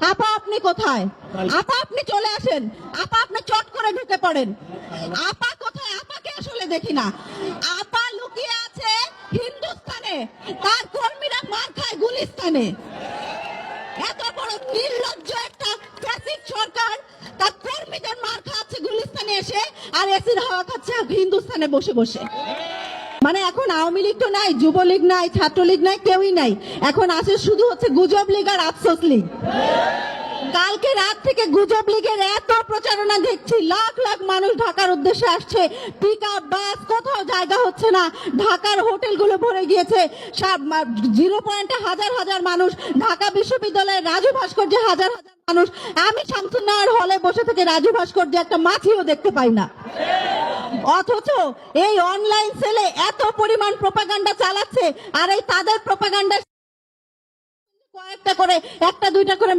আপা আপনি কোথায়? আপা আপনি চলে আসেন। আপা আপনি চট করে ঢুকে পড়েন। আপা কোথায়? আপাকে আসলে দেখি না। আপা লুকিয়ে আছে হিন্দুস্তানে, তার কর্মীরা মার খায় গুলিস্তানে। এত বড় নির্লজ্জ একটা ফ্যাসিস্ট সরকার তার কর্মীদের মার খাচ্ছে গুলিস্তানে এসে, আর এসির হাওয়া খাচ্ছে হিন্দুস্তানে বসে বসে। মানে এখন আওয়ামী লীগ তো নাই, যুবলীগ নাই, ছাত্রলীগ নাই, কেউই নাই। এখন আছে শুধু হচ্ছে গুজব লীগ আর আফসোস লীগ। কালকে রাত থেকে গুজব লীগের এত প্রচারণা দেখছি, লাখ লাখ মানুষ ঢাকার উদ্দেশ্যে আসছে, পিকআপ বাস কোথাও জায়গা হচ্ছে না, ঢাকার হোটেলগুলো ভরে গিয়েছে, 0 পয়েন্টে হাজার হাজার মানুষ, ঢাকা বিশ্ববিদ্যালয়ের রাজু ভাস্কর্যে হাজার হাজার মানুষ। আমি শামসুন্নাহর হলে বসে থেকে রাজু ভাস্কর্যে একটা মাছিও দেখতে পাই না। অথচ এই অনলাইন সেলে এত পরিমাণ প্রোপাগান্ডা চালাচ্ছে, আর এই তাদের প্রোপাগান্ডা কয়েকটা করে, একটা দুইটা করে